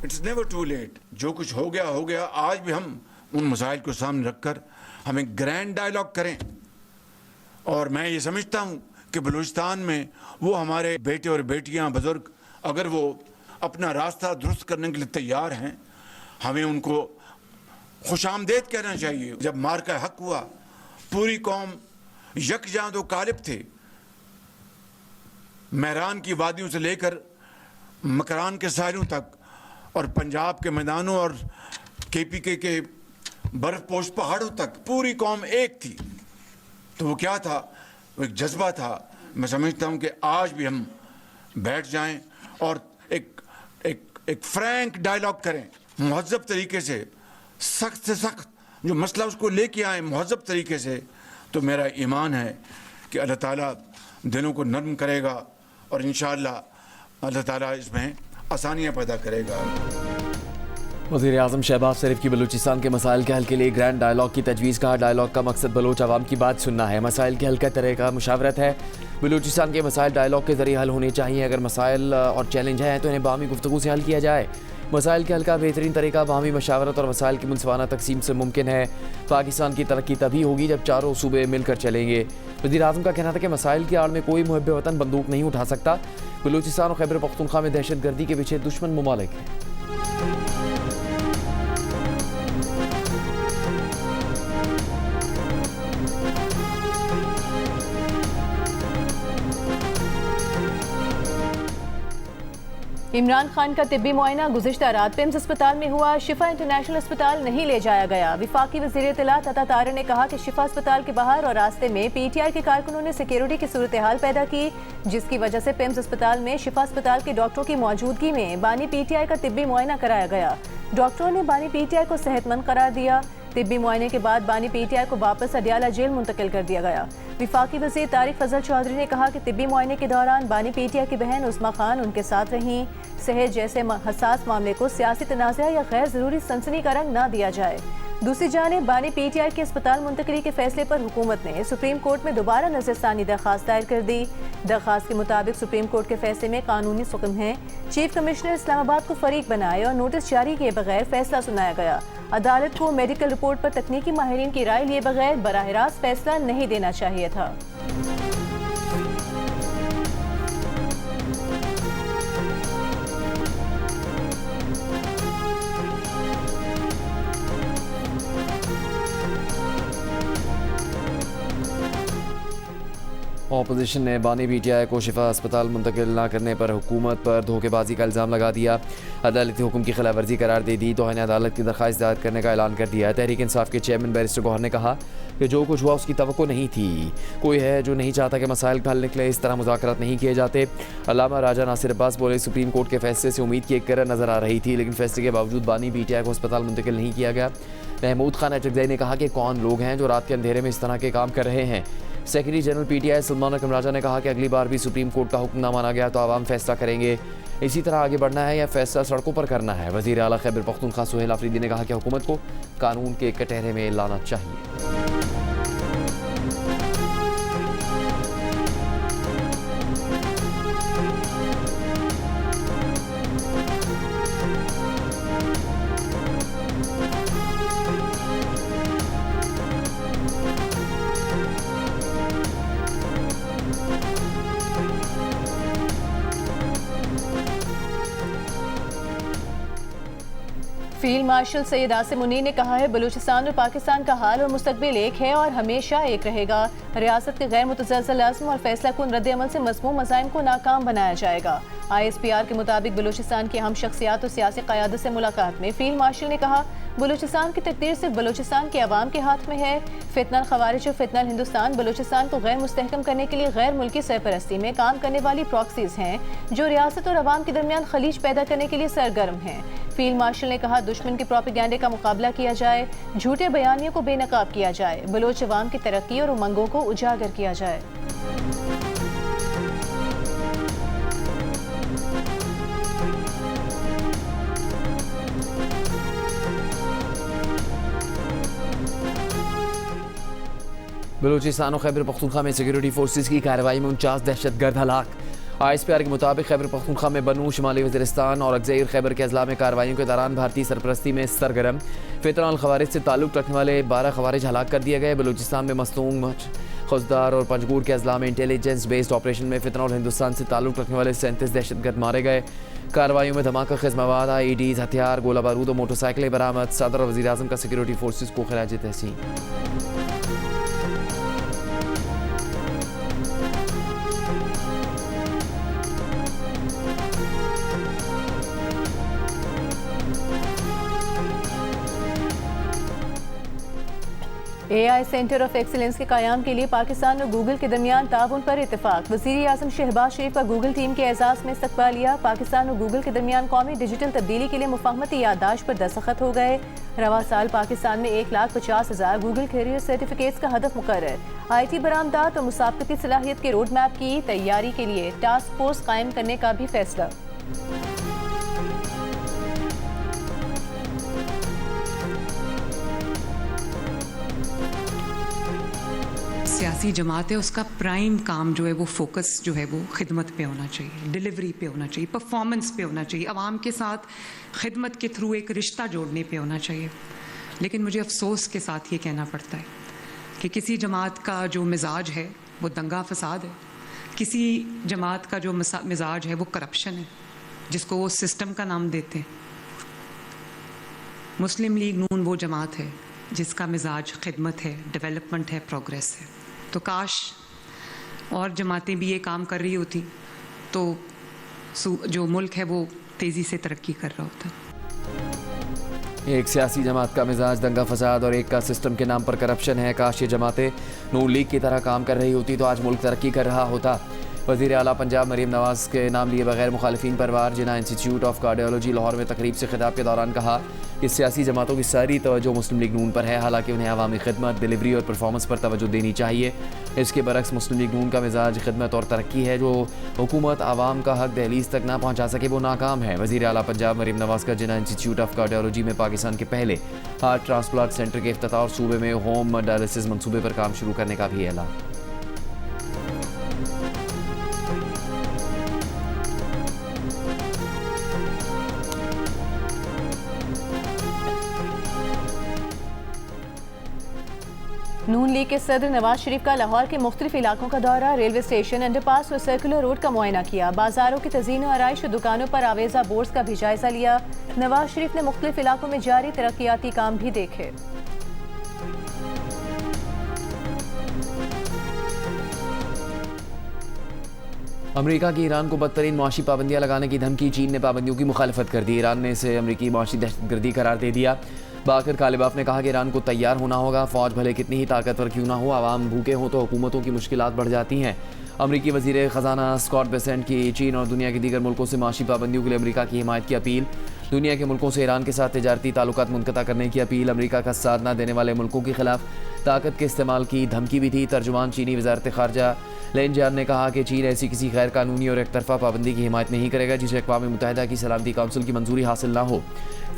It's never to late. जो कुछ हो गया। आज भी हम उन मसाइल को सामने रखकर हमें ग्रैंड डायलॉग करें। और मैं ये समझता हूँ कि बलूचिस्तान में वो हमारे बेटे और बेटियाँ बुजुर्ग अगर वो अपना रास्ता दुरुस्त करने के लिए तैयार हैं, हमें उनको खुशामदेद कहना चाहिए। जब मार्का हक हुआ, पूरी कौम यकजां दो कालिब थे। महरान की वादियों से लेकर मकरान के साहिलों तक और पंजाब के मैदानों और KPK के बर्फपोश पहाड़ों तक पूरी कौम एक थी। तो वो क्या था? वो एक जज्बा था। मैं समझता हूँ कि आज भी हम बैठ जाएं और एक फ्रैंक डायलॉग करें, मुहज़्ज़ब तरीके से, सख्त से सख्त जो मसला उसको लेके आए मुहज़्ज़ब तरीके से। तो मेरा ईमान है कि अल्लाह ताला दिलों को नरम करेगा और इंशाअल्लाह अल्लाह ताला इसमें आसानियाँ पैदा करेगा। वज़ीर आज़म शहबाज शरीफ की बलूचिस्तान के मसाइल के हल के लिए ग्रैंड डायलॉग की तजवीज़। कहा, डायलॉग का मकसद बलोच आवाम की बात सुनना है, मसाइल के हल का तरीका मुशावरत है। बलूचिस्तान के मसाइल डायलॉग के ज़रिए हल होने चाहिए। अगर मसाइल और चैलेंज हैं तो इन्हें बाहमी गुफ्तगू से हल किया जाए। मसाइल के हल का बेहतरीन तरीका बाहमी मशावरत और मसाइल की मुनसिफाना तकसीम से मुमकिन है। पाकिस्तान की तरक्की तभी होगी जब चारों सूबे मिलकर चलेंगे। वज़ीर आज़म का कहना था कि मसाइल की आड़ में कोई मुहब्बे वतन बंदूक नहीं उठा सकता। बलूचिस्तान और खैबर पख्तूनख्वा में दहशत गर्दी के पीछे दुश्मन ममालिक हैं। इमरान खान का तिब्बी मुआयना गुज़िश्ता रात पिम्स अस्पताल में हुआ। शिफा इंटरनेशनल अस्पताल नहीं ले जाया गया। विफाकी वज़ीर इत्तलात अता तारे ने कहा कि शिफा अस्पताल के बाहर और रास्ते में PTI के कारकुनों ने सिक्योरिटी की सूरत हाल पैदा की, जिसकी वजह से पिम्स अस्पताल में शिफा अस्पताल के डॉक्टरों की मौजूदगी में बानी PTI का तिब्बी मुआयना कराया गया। डॉक्टरों ने बानी PTI को सेहतमंद करार दिया। तिब्बी मुआयने के बाद बानी PTI को वापस अडियाला जेल मुंतकिल कर दिया गया। विफाकी वज़ीर तारिक फजल चौधरी ने कहा कि तिब्बी मुआयने के दौरान बानी PTI की बहन उस्मा खान उनके साथ रहीं। सेहत जैसे हसास मामले को सियासी तनाज़ा या गैर ज़रूरी सनसनी का रंग न दिया जाए। दूसरी जानिब बानी PTI के अस्पताल मुंतकली के फैसले पर हुकूमत ने सुप्रीम कोर्ट में दोबारा नज़रसानी दरख्वास्त दायर कर दी। दरख्वास्त के मुताबिक सुप्रीम कोर्ट के फैसले में कानूनी सुकम है। चीफ कमिश्नर इस्लामाबाद को फरीक बनाए और नोटिस जारी किए बगैर फैसला सुनाया गया। अदालत को मेडिकल रिपोर्ट पर तकनीकी माहिरीन की राय लिए बगैर बराह रास्त फैसला नहीं देना चाहिए था। ऑपोजिशन ने बानी PTI को शिफा अस्पताल मुंतकिल न करने पर हुकूमत पर धोखेबाजी का इल्ज़ाम लगा दिया। अदालती हुक्म की खिलाफ वर्जी करार दे दी। तौहीन अदालत की दरख्वास्त दायर करने का ऐलान कर दिया। तहरीक इंसाफ के चेयरमैन बैरिस्टर गौहर ने कहा कि जो कुछ हुआ उसकी तवक्को नहीं थी। कोई है जो नहीं चाहता कि मसाइल का हल निकले, इस तरह मुज़ाकरात नहीं किए जाते। अल्लामा राजा नासिर अब्बास बोले, सुप्रीम कोर्ट के फैसले से उम्मीद की एक किरण नज़र आ रही थी, लेकिन फैसले के बावजूद बानी PTI को अस्पताल मुंतकिल नहीं किया गया। महमूद खान अटकज़ई ने कहा कि कौन लोग हैं जो रात के अंधेरे में इस तरह के काम कर रहे हैं। सेक्रेटरी जनरल PTI सलमान अकरम राजा ने कहा कि अगली बार भी सुप्रीम कोर्ट का हुक्म ना माना गया तो आवाम फैसला करेंगे। इसी तरह आगे बढ़ना है या फैसला सड़कों पर करना है। वज़ीर आला खैबर पख्तूनख्वा सुहेल आफरीदी ने कहा कि हुकूमत को कानून के कटहरे में लाना चाहिए। फील्ड मार्शल सैयद आसिम मुनीर ने कहा है, बलूचिस्तान और पाकिस्तान का हाल और मुस्तकबिल एक है और हमेशा एक रहेगा। रियासत के गैर मुतज़लज़ल अज़्म और फैसला कुन रद्द-ए-अमल से मज़मूम मज़ाइम को नाकाम बनाया जाएगा। ISPR के मुताबिक बलूचिस्तान की अहम शख्सियात और सियासी क़यादत से मुलाकात में फील्ड मार्शल ने कहा, बलूचिस्तान की तकदीर सिर्फ बलूचिस्तान के अवाम के हाथ में है। फितनल खवारिज और फितनल हिंदुस्तान बलूचिस्तान को गैर मुस्तहकम करने के लिए गैर मुल्की सरपरस्ती में काम करने वाली प्रॉक्सीज हैं जो रियासत और अवाम के दरमियान खलीज पैदा करने के लिए सरगर्म हैं। फील्ड मार्शल ने कहा, दुश्मन के प्रोपेगेंडे का मुकाबला किया जाए, झूठे बयानियों को बेनकाब किया जाए, बलोच अवाम की तरक्की और उमंगों को उजागर किया जाए। बलूचिस्तान और खैबर पख्तूनख्वा में सिक्योरिटी फोर्सेज की कार्रवाई में 49 दहशतगर्द हलाक। ISPR के मुताबिक खैबर पख्तूनख्वा में बनू, शुमाली वज़ीरिस्तान और अक्ज़ार खैबर के अजला में कार्रवाइयों के दौरान भारतीय सरपरस्ती में सरगर्म फितना और खवारिज से ताल्लुक़ रखने वाले 12 खवारिज हलाक कर दिए गए। बलूचिस्तान में मस्तूंग, खुजदार और पंजगूर के अजला में इंटेलिजेंस बेस्ड ऑपरेशन में फितना और हिंदुस्तान से ताल्लुक़ रखने वाले 37 दहशतगर्द मारे गए। कार्रवाइयों में धमाका खेज़ मवाद, IEDs, हथियार, गोला बारूद और मोटरसाइकिलें बरामद। सदर और वज़ीर आज़म का सिक्योरिटी फोर्सेस को खिराज तहसीन। AI सेंटर ऑफ एक्सीलेंस के क़याम के लिए पाकिस्तान और गूगल के दरमियान ताउन पर इत्तेफाक। वज़ीर आज़म शहबाज शरीफ का गूगल टीम के एजाज़ में इस्तकबालिया। पाकिस्तान और गूगल के दरमियान कौमी डिजिटल तब्दीली के लिए मुफाहमती याददाश्त पर दस्तखत हो गए। रवा साल पाकिस्तान में 1,50,000 गूगल कैरियर सर्टिफिकेट्स का हदफ मुकर्रर। IT बरामदात और मुसाबकती सलाहियत के रोड मैप की तैयारी के लिए टास्क फोर्स कायम करने का भी फैसला। सियासी जमात है, उसका प्राइम काम जो है वो फोकस जो है वो खिदमत पे होना चाहिए, डिलीवरी पे होना चाहिए, परफॉर्मेंस पे होना चाहिए, आवाम के साथ खिदमत के थ्रू एक रिश्ता जोड़ने पे होना चाहिए। लेकिन मुझे अफसोस के साथ ये कहना पड़ता है कि किसी जमात का जो मिजाज है वो दंगा फसाद है, किसी जमात का जो मिजाज है वो करप्शन है, जिसको वो सिस्टम का नाम देते हैं। मुस्लिम लीग नून वो जमात है जिसका मिजाज खिदमत है, डेवलपमेंट है, प्रोग्रेस है। तो काश और जमातें भी ये काम कर रही होती तो जो मुल्क है वो तेज़ी से तरक्की कर रहा होता। एक सियासी जमात का मिजाज दंगा फसाद और एक का सिस्टम के नाम पर करप्शन है। काश ये जमातें नून लीग की तरह काम कर रही होती तो आज मुल्क तरक्की कर रहा होता। वज़ीर आला पंजाब मरीम नवाज़ के नाम लिए बगैर मुखालिफिन पर वार जिना इंस्टीट्यूट ऑफ कार्डियोलॉजी लाहौर में तकरीब से खिताब के दौरान कहा कि सियासी जमातों की सारी तवज्जो मुस्लिम लीग नून पर है, हालांकि उन्हें अवामी खिदमत, डिलीवरी और परफॉर्मेंस पर तवज्जो देनी चाहिए। इसके बरक्स मुस्लिम लीग नून का मिजाज खिदमत और तरक्की है। जो हुकूमत आवाम का हक दहलीज तक ना पहुँचा सके वो नाकाम है। वज़ीर आला पंजाब मरीम नवाज़ का जिना इंस्टीट्यूट ऑफ कार्डियोलॉजी में पाकिस्तान के पहले हार्ट ट्रांसप्लांट सेंटर के इफ्तिताह और सूबे में होम डायलिसिस मनसूबे पर काम शुरू करने का भी ऐलान। नून लीग के सदर नवाज शरीफ का लाहौर के मुख्तलिफ इलाकों का दौरा, रेलवे स्टेशन, अंडरपास और सर्कुलर रोड का मुआयना किया। बाजारों की तज़ीन और आराइश और दुकानों पर आवेजा बोर्ड्स का भी जायजा लिया। नवाज शरीफ ने मुख्तलिफ इलाकों में जारी तरक्याती काम भी देखे। अमेरिका की ईरान को बदतरीन मुआशी पाबंदियां लगाने की धमकी। चीन ने पाबंदियों की मुखालिफत कर दी। ईरान ने इसे अमेरिकी मुआशी दहशतगर्दी करार दे दिया। बाकर कालिबाफ ने कहा कि ईरान को तैयार होना होगा। फ़ौज भले कितनी ही ताकतवर क्यों ना हो, आवाम भूखे हों तो हुकूमतों की मुश्किलात बढ़ जाती हैं। अमरीकी वज़ीर ख़जाना स्कॉट बेसेंट की चीन और दुनिया के दीगर मुल्कों से माशी पाबंदियों के लिए अमेरिका की हिमायत की अपील। दुनिया के मुल्कों से ईरान के साथ तिजारती ताल्लुकात मुनक़ता करने की अपील। अमेरिका का साथ न देने वाले मुल्कों के खिलाफ ताकत के इस्तेमाल की धमकी भी थी। तर्जुमान चीनी वज़ारत ख़ारजा लेन जियान ने कहा कि चीन ऐसी किसी गैर कानूनी और एक तरफा पाबंदी की हिमायत नहीं करेगा जिसे अक़वाम मुत्तहिदा की सलामती काउंसिल की मंजूरी हासिल ना हो।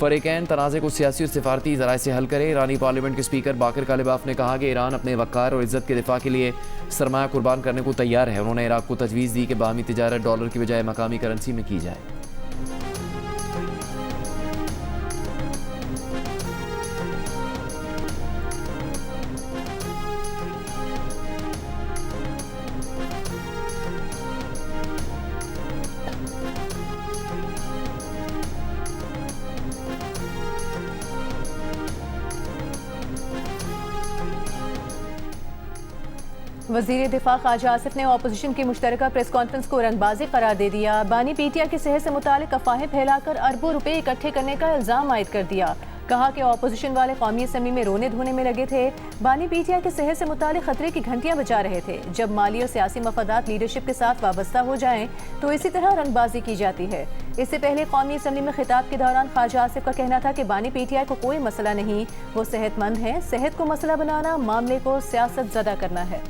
फ़रीक़ैन तनाज़े को सियासी और सिफारती ज़राए से हल करे। ईरानी पार्लियामेंट के स्पीकर बाकर कालिबाफ ने कहा कि ईरान अपने वक़ार और इज़्ज़त के दिफा के लिए सरमाया कुर्बान करने को तैयार है। उन्होंने इराक़ को तजवीज़ दी कि बाहमी तिजारत डॉलर की बजाय मकामी करेंसी में की जाए। वज़ीर दिफा ख्वाजा आसिफ ने अपोजिशन की मुश्तरका प्रेस कॉन्फ्रेंस को रंगबाजी करार दे दिया। बानी पीटीआई की सेहत से मुतालिक अफवाहें फैलाकर अरबों रुपए इकट्ठे करने का इल्ज़ाम आयद कर दिया। कहा कि अपोजिशन वाले कौमी असम्बली में रोने धोने में लगे थे। बानी पीटीआई की सेहत से मुतालिक खतरे की घंटियां बजा रहे थे। जब माली और सियासी मफादात लीडरशिप के साथ वाबस्ता हो जाएं तो इसी तरह रंगबाजी की जाती है। इससे पहले कौमी असम्बली में खिताब के दौरान ख्वाजा आसिफ का कहना था कि बानी पीटीआई को कोई मसला नहीं, वो सेहतमंद हैं। सेहत को मसला बनाना मामले को सियासत ज़दा करना है।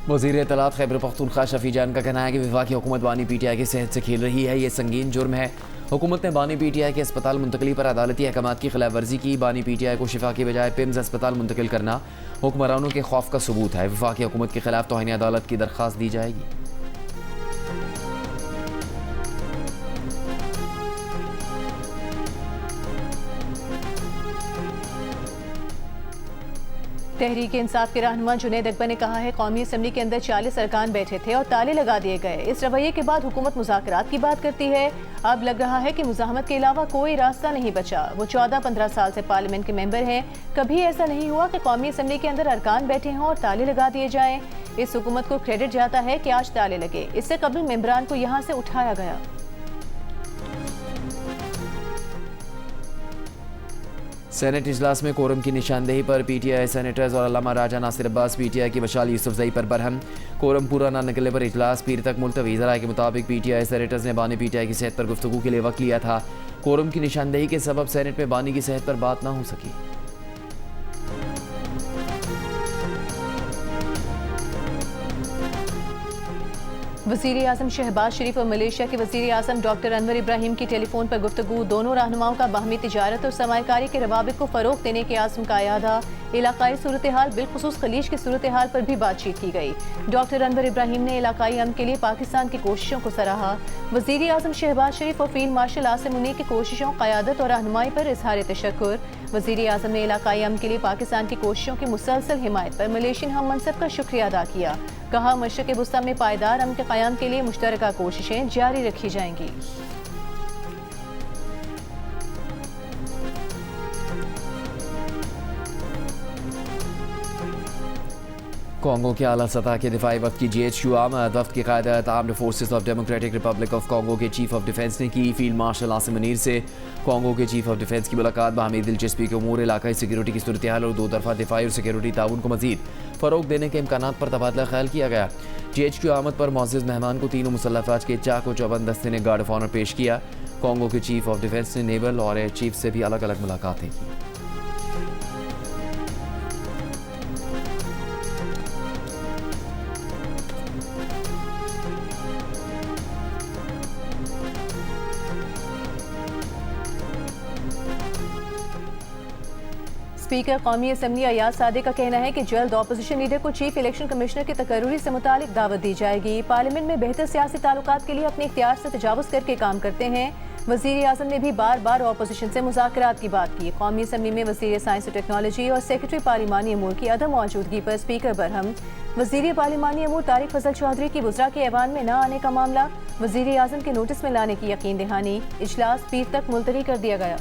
वज़ीर इत्तलात खैबर पख्तूनख्वा शफी जान का कहना है कि वफाकी हुकूमत बानी पीटीआई की सेहत से खेल रही है। ये संगीन जुर्म है। हुकूमत ने बानी PTI के अस्पताल मुंतकली पर अदालती अहकामात की खिलाफ वर्जी की। बानी PTI को शिफा की बजाय पिम्स अस्पताल मुंतकिल करना हुक्मरानों के खौफ का सबूत है। वफाकी हुकूमत के खिलाफ तौहीन अदालत की दरख्वास्त दी जाएगी। तहरीक इंसाफ के रहनुमा जुनैद अकबर ने कहा है कौमी असम्बली के अंदर 40 अरकान बैठे थे और ताले लगा दिए गए। इस रवैये के बाद हुकूमत मुज़ाकरात की बात करती है। अब लग रहा है कि मुज़ाहमत के अलावा कोई रास्ता नहीं बचा। वो 14-15 साल से पार्लियामेंट के मेंबर हैं। कभी ऐसा नहीं हुआ कि कौमी असम्बली के अंदर अरकान बैठे हों और ताले लगा दिए जाएं। इस हुकूमत को क्रेडिट जाता है कि आज ताले लगे। इससे कबल मेंबरान को यहाँ से उठाया गया। सेनेट इजलास में कोरम की निशानदेही पर PTI सेनेटर्स और अल्लामा राजा नासिर अब्बास PTI की मशाल यूसुफजई पर बरहम। कोरम पूरा न निकलने पर इजलास पीर तक मुलतवी। ज़राए के मुताबिक PTI सेनेटर्स ने बानी PTI की सेहत पर गुफ्तगू के लिए वक्त लिया था। कोरम की निशानदेही के सबब सेनेट में बानी की सेहत पर बात न हो सकी। वज़ीर आज़म शहबाज शरीफ और मलेशिया के वज़ीर आज़म डॉक्टर अनवर इब्राहिम की टेलीफोन पर गुफ्तगू। दोनों रहनुमाओं का बाहमी तिजारत और सरमायाकारी के रवाबित को फ़रोग़ देने के आज़म का यादा। इलाकाई सूरत हाल बिलखुसूस खलीज की सूरत हाल पर भी बातचीत की गई। डॉक्टर अनवर इब्राहिम ने इलाकाई अमन के लिए पाकिस्तान की कोशिशों को सराहा। वज़ीर आज़म शहबाज शरीफ और फील्ड मार्शल आसिम मुनीर की कोशिशों, क़यादत और रहनुमाई पर इज़हार तशक्कुर। वज़ीर आज़म ने इलाकाई अमन के लिए पाकिस्तान की कोशिशों की मुसलसल हिमायत पर मलेशियन हम मनसब का शुक्रिया अदा किया। कहा मशरक़ वुस्ता में पायदार अमन के क़याम के लिए मुश्तरका कोशिशें जारी रखी जाएंगी। कॉन्गो के आला सतह के दिफाई वक्त की GHQ आमद। वक्त की क़यादत armed forces of democratic republic of Congo के चीफ ऑफ डिफेंस ने की। फील्ड मार्शल आसिम मुनीर से कॉन्गो के चीफ ऑफ डिफेंस की मुलाकात बाहमी दिलचस्पी के उमूर, इलाकाई सिक्योरिटी की सूरत हाल और दो तरफा दिफाई और सिक्योरिटी ताउन को मजीद फ़रोग़ देने के इम्कानात पर तबादला ख्याल किया गया। GHQ आमद पर मुअज़्ज़ज़ मेहमान को तीनों मुसल्लह अफ़वाज के चाक व चौबंद दस्ते ने गार्ड ऑफ ऑनर पेश किया। कॉन्गो के चीफ ऑफ डिफेंस ने नेवल और एयर चीफ से भी अलग अलग मुलाकातें की। स्पीकर कौमी असम्बली अयाज सादे का कहना है कि जल्द अपोजिशन लीडर को चीफ इलेक्शन कमिश्नर की तकर्रुरी से मुतालिक दावत दी जाएगी। पार्लियामेंट में बेहतर सियासी ताल्लुकात के लिए अपने इख्तियार से तजावुज़ करके काम करते हैं। वज़ीर आज़म ने भी बार बार अपोजिशन से मुज़ाकरात की बात की। कौमी असम्बली में वज़ीर साइंस और टेक्नोलॉजी और सेक्रेटरी पार्लिमानी अमूर की अदम मौजूदगी पर स्पीकर बरहम। वज़ीर पार्लिमानी अमूर तारिक फजल चौधरी की वज़रा के ऐवान में न आने का मामला वज़ीर आज़म के नोटिस में लाने की यकीन दहानी। इजलास पीर तक मुलतवी कर दिया गया।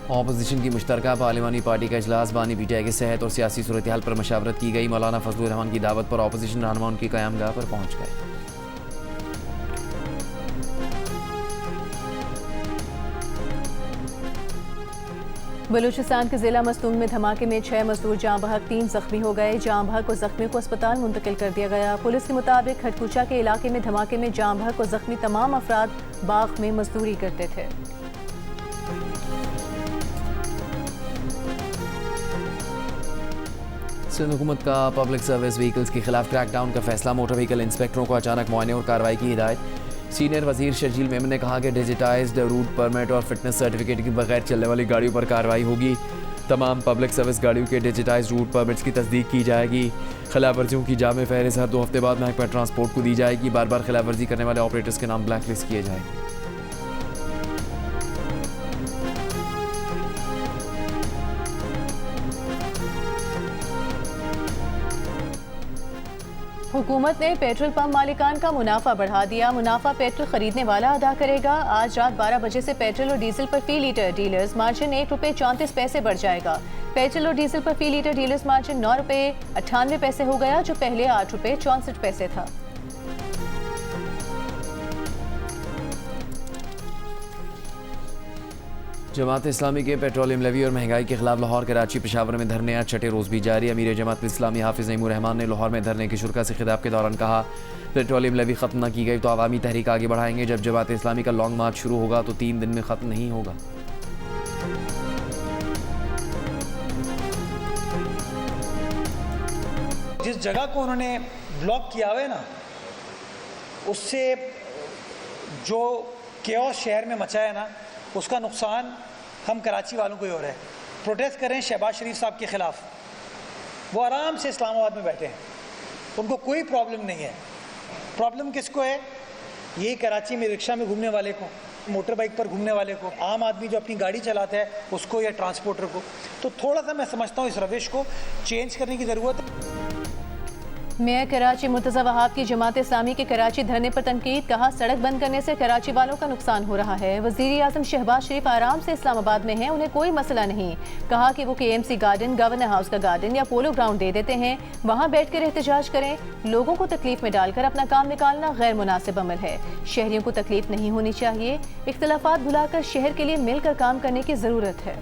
अपोजिशन की मुश्तरका पार्लिमानी पार्टी का इजलास बानी PTI की सेहत और सियासी सूरत हाल पर मशावरत की गई। मौलाना फजलुर रहमान की दावत पर अपोजिशन रहनुमा उनकी क़यामगाह पर पहुँच गए। बलूचिस्तान के जिला मस्तूंग में धमाके में 6 मजदूर जाँ बहक, 3 जख्मी हो गए। जाँ बहक और जख्मियों को अस्पताल मुंतकिल कर दिया गया। पुलिस के मुताबिक खटकुचा के इलाके में धमाके में जाँ बहक और जख्मी तमाम अफराद बाग में मजदूरी करते थे। सिंध हुकूमत का पब्लिक सर्विस व्हीकल्स के खिलाफ क्रैकडाउन का फैसला। मोटर व्हीकल इंस्पेक्टरों को अचानक मुआयने और कार्रवाई की हिदायत। सीनियर वजीर शर्जील मेमन ने कहा कि डिजिटाइज्ड रूट परमिट और फिटनेस सर्टिफिकेट के बगैर चलने वाली गाड़ियों पर कार्रवाई होगी। तमाम पब्लिक सर्विस गाड़ियों के डिजिटाइज्ड रूट परमिट्स की तस्दीक की जाएगी। खिलाफ वर्जियों की जामे फहरिस्त हर 2 हफ्ते बाद महकमा ट्रांसपोर्ट को दी जाएगी। बार बार खिलाफ वर्जी करने वाले ऑपरेटर्स के नाम ब्लैक लिस्ट किए जाएंगे। हुकूमत ने पेट्रोल पंप मालिकान का मुनाफा बढ़ा दिया। मुनाफा पेट्रोल खरीदने वाला अदा करेगा। आज रात 12 बजे से पेट्रोल और डीजल पर फी लीटर डीलर्स मार्जिन ₹1.34 बढ़ जाएगा। पेट्रोल और डीजल पर फी लीटर डीलर्स मार्जिन ₹9.98 हो गया, जो पहले ₹8.64 था। जमात इस्लामी के पेट्रोलियम लेवी और महंगाई के खिलाफ लाहौर, कराची, पेशावर में धरने आज छठे रोज़ भी जारी। अमीर जमात इस्लामी हाफिज़ नईमुर रहमान ने लाहौर में धरने की शुरा से खिताब के दौरान कहा, पेट्रोलियम लेवी ख़त्म न की गई तो अवामी तहरीक आगे बढ़ाएंगे। जब जमात इस्लामी का लॉन्ग मार्च शुरू होगा तो 3 दिन में ख़त्म नहीं होगा। जिस जगह को उन्होंने ब्लॉक किया हुआ है ना, उससे जो केओस शहर में मचा है ना, उसका नुकसान हम कराची वालों को ही हो रहा है। प्रोटेस्ट कर रहे हैं शहबाज शरीफ साहब के ख़िलाफ़, वो आराम से इस्लामाबाद में बैठे हैं, उनको कोई प्रॉब्लम नहीं है। प्रॉब्लम किसको है? यही कराची में रिक्शा में घूमने वाले को, मोटर बाइक पर घूमने वाले को, आम आदमी जो अपनी गाड़ी चलाता है उसको, या ट्रांसपोर्टर को। तो थोड़ा सा मैं समझता हूँ इस रविश को चेंज करने की ज़रूरत है। मेयर कराची मुर्तज़ा वहाब की जमात इस्लामी के कराची धरने पर तनकीद, कहा सड़क बंद करने से कराची वालों का नुकसान हो रहा है। वज़ीर आज़म शहबाज शरीफ आराम से इस्लामाबाद में हैं, उन्हें कोई मसला नहीं। कहा कि वो KMC गार्डन, गवर्नर हाउस का गार्डन या पोलो ग्राउंड दे देते हैं, वहाँ बैठ कर एहतजाज करें। लोगों को तकलीफ में डालकर अपना काम निकालना गैर मुनासिब अमल है। शहरियों को तकलीफ नहीं होनी चाहिए। इख्तिलाफात भुलाकर शहर के लिए मिलकर काम करने की ज़रूरत है।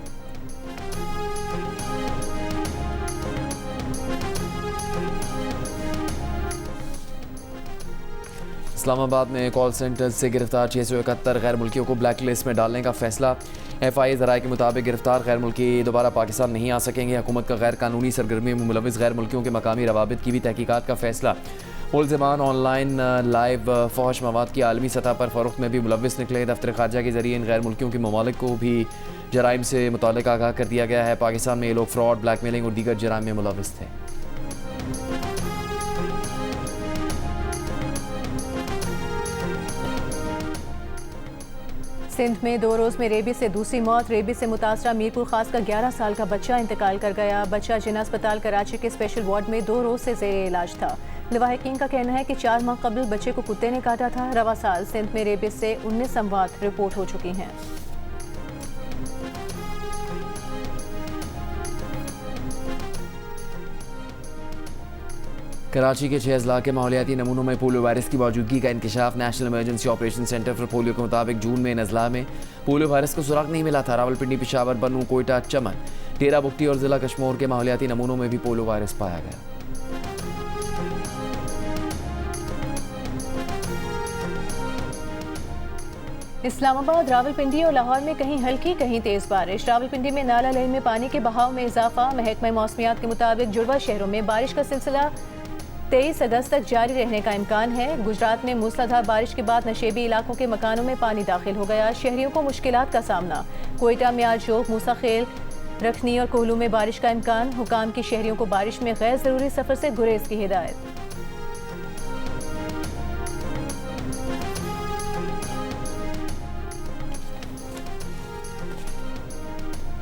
इस्लामाबाद में कॉल सेंटर से गिरफ्तार 671 गैर मुल्कियों को ब्लैक लिस्ट में डालने का फैसला। FI ज़राए के मुताबिक गिरफ्तार गैर मुल्की दोबारा पाकिस्तान नहीं आ सकेंगे। हुकूमत का गैर कानूनी सरगर्मी में मुलविस गैर मुल्कियों के मकामी रवाबित की भी तहकीकात का फैसला। मुलज़िमान ऑनलाइन लाइव फहश मवाद की आलमी सतह पर फ़रोख्त में भी मुलविस निकले। दफ्तर ख़ारजा के ज़रिए इन गैर मुल्कियों के ममालिक को भी जराइम से मुताल्लिक़ आगाह कर दिया गया है। पाकिस्तान में ये लोग फ्रॉड, ब्लैकमेलिंग और दीगर जराइम में मुलविस थे। सिंध में 2 रोज़ में रेबीज से दूसरी मौत। रेबीज से मुतासरा मीरपुर खास का 11 साल का बच्चा इंतकाल कर गया। बच्चा जिन्ना अस्पताल कराची के स्पेशल वार्ड में 2 रोज़ से ज़ेरे इलाज था। लवाहिकीन का कहना है कि 4 माह कबल बच्चे को कुत्ते ने काटा था। रवा साल सिंध में रेबीज से 19 अमवात रिपोर्ट हो चुकी हैं। कराची के 6 अजला के माहौलियाती नमूनों में पोलियो वायरस की मौजूदगी का इंकशाफ। National emergency operation centre for polio के मुताबिक जून में इन अजला में पोलियो वायरस का सुराग नहीं मिला था। रावलपिंडी, पेशावर, बनू, कोयटा, चमन, टेरा बुगटी और जिला कश्मीर के माहौलियाती नमूनों में भी पोलियो वायरस पाया गया। इस्लामाबाद, रावलपिंडी और लाहौर में कहीं हल्की कहीं तेज बारिश। रावलपिंडी में नाला लहर में पानी के बहाव में इजाफा। महकमा मौसमियात के मुताबिक जुड़वा शहरों में बारिश का सिलसिला 23 अगस्त तक जारी रहने का इम्कान है। गुजरात में मूसलाधार बारिश के बाद नशेबी इलाकों के मकानों में पानी दाखिल हो गया। शहरियों को मुश्किलात का सामना। कोयटा में आज जोग, मूसा खेल, रखनी और कोहलू में बारिश का इम्कान। हुकाम की शहरियों को बारिश में गैर जरूरी सफर से गुरेज की हिदायत।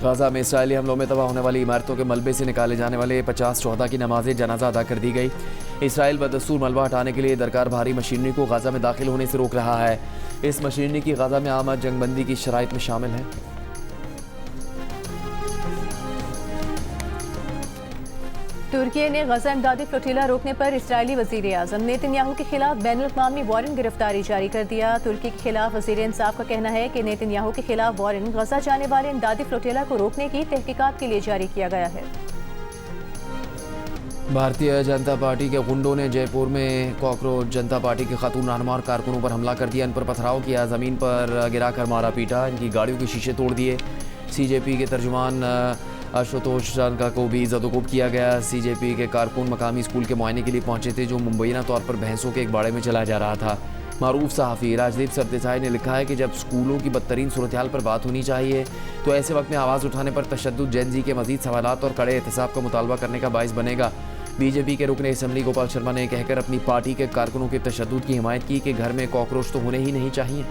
गाज़ा में इसराइली हमलों में तबाह होने वाली इमारतों के मलबे से निकाले जाने वाले 50 शहदा की नमाज़ जनाजा अदा कर दी गई। इसराइल बदस्तूर मलबा हटाने के लिए दरकार भारी मशीनरी को गाज़ा में दाखिल होने से रोक रहा है। इस मशीनरी की गाज़ा में आमद जंगबंदी की शराइत में शामिल है। तुर्की ने गजा इमदादी फ्लोटिला रोकने पर इसराइली वज़ीर आज़म नेतन्याहू के खिलाफ बैनुल-अक़वामी वारंट गिरफ्तारी जारी कर दिया। तुर्की के खिलाफ वज़ीर इंसाफ का कहना है कि नेतन्याहू के खिलाफ वारंट गजा जाने वाले इमदादी फ्लोटिला को रोकने की तहकीकात के लिए जारी किया गया है। भारतीय जनता पार्टी के गुंडों ने जयपुर में कॉकरोच जनता पार्टी के खातून रहनुमा और कारकुनों पर हमला कर दिया। इन पर पथराव किया, ज़मीन पर गिराकर मारा पीटा, इनकी गाड़ियों के शीशे तोड़ दिए। CJP के तर्जुमान आशुतोष चानका को भी ज़दोकुब किया गया। CJP के कारकुन मकामी स्कूल के मुआयने के लिए पहुंचे थे जो मुंबईना तौर पर भैंसों के एक बाड़े में चला जा रहा था। मारूफ सहाफ़ी राजदीप सरदेसाई ने लिखा है कि जब स्कूलों की बदतरीन सूरत हाल पर बात होनी चाहिए तो ऐसे वक्त में आवाज़ उठाने पर तशद्दुद, जेन ज़ी के मज़ीद सवालात और कड़े एहतसाब का मुतालबा करने का बाइस बनेगा। BJP के रुकने असम्बली गोपाल शर्मा ने कहकर अपनी पार्टी के कारकुनों के तशद्दुद की हिमायत की कि घर में कॉकरोच तो होने ही नहीं चाहिए।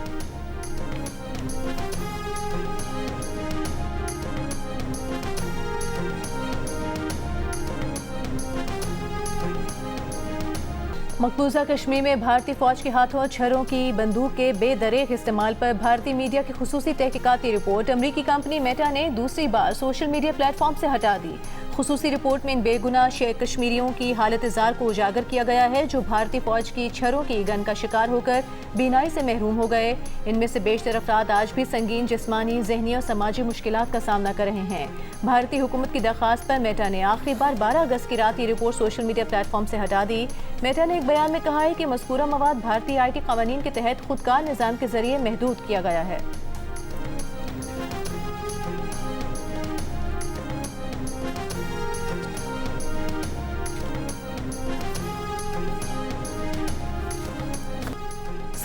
मकबूजा कश्मीर में भारतीय फौज के हाथों छर्रों की बंदूक के बेदरेग इस्तेमाल पर भारतीय मीडिया की खुसूसी तहकीकाती रिपोर्ट अमरीकी कंपनी मेटा ने दूसरी बार सोशल मीडिया प्लेटफॉर्म से हटा दी। खुसूसी रिपोर्ट में इन बेगुनाह शेख कश्मीरियों की हालत जार को उजागर किया गया है जो भारतीय फौज की छर्रों की गन का शिकार होकर बीनाई से महरूम हो गए। इनमें से बेशतर अफराद आज भी संगीन जिस्मानी, ज़हनी और समाजी मुश्किलात का सामना कर रहे हैं। भारतीय हुकूमत की दरख्वास्त पर मेटा ने आखिरी बार 12 अगस्त की रात ये रिपोर्ट सोशल मीडिया प्लेटफॉर्म से हटा दी। मेटा ने एक बयान में कहा है कि मज़कूरा मवाद भारतीय IT क़वानीन के तहत खुदकार निज़ाम के जरिए महदूद किया गया है।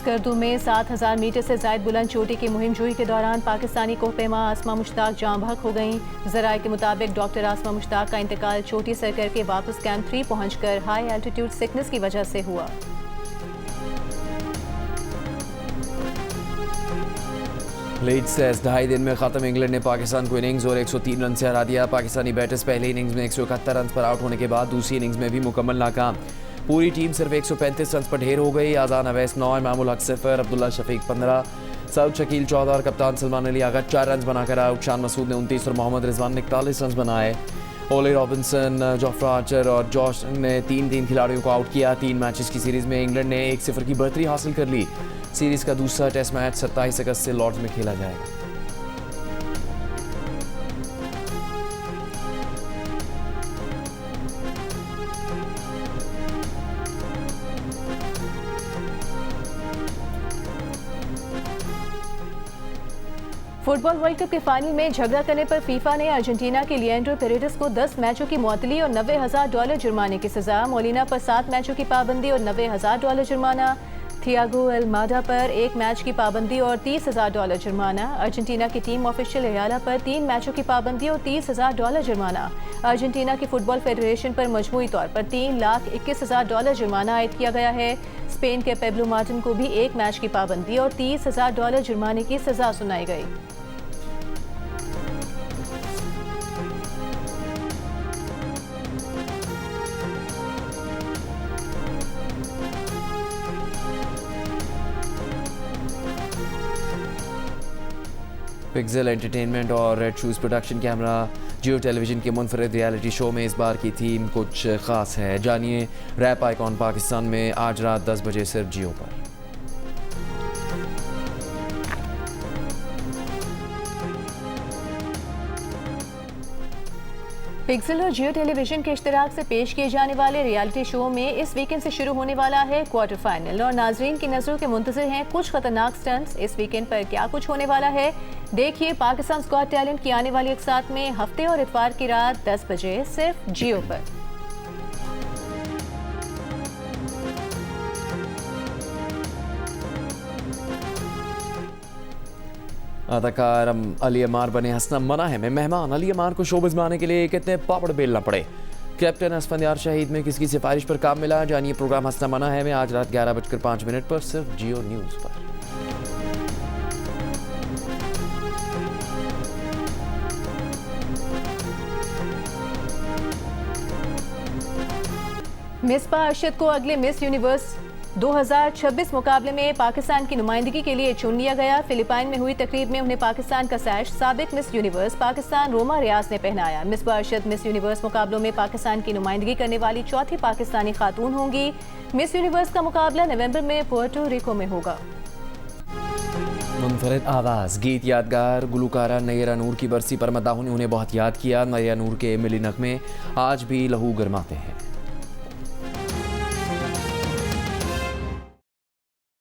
स्कर्दू में 7000 मीटर से जायद बुलंद चोटी की मुहिम जुई के दौरान पाकिस्तानी कोहपेमा आसमा मुश्ताक जाँ बहक हो गईं। ज़राए के मुताबिक डॉक्टर आसमा मुश्ताक का इंतकाल चोटी सर करके वापस कैंप 3 पहुंचकर हाई एल्टीट्यूड सिकनेस की वजह से हुआ। लीड्स से 2.5 दिन में खत्म इंग्लैंड ने पाकिस्तान को इनिंग्स और 103 रन से हरा दिया। पाकिस्तानी बैटर्स पहले इनिंग्स में 171 रन पर आउट होने के बाद दूसरी इनिंग्स में भी मुकम्मल नाकाम। पूरी टीम सिर्फ 135 रन पर ढेर हो गई। आज़ान अवैस 9, इमामुल हक 0, अब्दुल्ला शफीक 15, सऊद शकील 14 और कप्तान सलमान अली आगा 4 रन बनाकर आउट। शान मसूद ने 29 और मोहम्मद रिजवान ने 41 रन बनाए। ओले रॉबिन्सन, जोफ्रा आर्चर और जॉश ने 3 खिलाड़ियों को आउट किया। 3 मैचेस की सीरीज में इंग्लैंड ने 1-0 की बढ़तरी हासिल कर ली। सीरीज का दूसरा टेस्ट मैच 27 अगस्त से लॉर्ड्स में खेला जाएगा। फुटबॉल वर्ल्ड कप के फाइनल में झगड़ा करने पर फीफा ने अर्जेंटीना के लिएंड्रो पेरेरास को 10 मैचों की मुअत्तली और $90,000 जुर्माने की सजा। मोलिना पर 7 मैचों की पाबंदी और $90,000 जुर्माना। थियागो अल्माडा पर 1 मैच की पाबंदी और $30,000 जुर्माना। अर्जेंटीना की टीम ऑफिशियल अयाला पर 3 मैचों की पाबंदी और $30,000 जुर्माना। अर्जेंटीना की फुटबॉल फेडरेशन पर मजमूई तौर पर $3,21,000 जुर्माना आयद किया गया है। स्पेन के पेब्लो मार्टिन को भी 1 मैच की पाबंदी और $30,000 जुर्माने की सजा सुनाई गई। पिक्सेल एंटरटेनमेंट और रेड शूज़ प्रोडक्शन कैमरा जियो टेलीविज़न के मुनफरद रियलिटी शो में इस बार की थीम कुछ ख़ास है। जानिए रैप आइकॉन पाकिस्तान में आज रात 10 बजे सिर्फ जियो पर। पिक्सेल और जियो टेलीविजन के इश्तराक से पेश किए जाने वाले रियलिटी शो में इस वीकेंड से शुरू होने वाला है क्वार्टर फाइनल और नाजरीन की नजरों के मुंतज़िर हैं कुछ खतरनाक स्टंट्स। इस वीकेंड पर क्या कुछ होने वाला है, देखिए पाकिस्तान गॉट टैलेंट की आने वाली एक साथ में हफ्ते और इतवार की रात 10 बजे सिर्फ जियो पर। अदाकार अली अमार बने हंसना मना है में मेहमान। अली अमार को शोबिज़ में आने के लिए कितने पापड़ बेलना पड़े। कैप्टन असफंदार शहीद में किसकी सिफारिश पर काम मिला। जानिए प्रोग्राम हंसना मना है में आज रात 11:05 पर सिर्फ जियो न्यूज़ पर। मिसबा अरशद को अगले मिस यूनिवर्स 2026 मुकाबले में पाकिस्तान की नुमाइंदगी के लिए चुन लिया गया। फिलिपाइन में हुई तकरीब में उन्हें पाकिस्तान का सैश साबिक मिस यूनिवर्स पाकिस्तान रोमा रियाज ने पहनाया। मिसबा अरशद मिस यूनिवर्स मुकाबलों में पाकिस्तान की नुमाइंदगी करने वाली चौथी पाकिस्तानी खातून होंगी। मिस यूनिवर्स का मुकाबला नवंबर में पुर्टो रिको में होगा। मुनफरिद आवाज़ गीत यादगार गुलकारा नैरा नूर की बरसी पर मदाहों ने उन्हें बहुत याद किया। नैरा नूर के मिली नगमे आज भी लहू गरमाते हैं।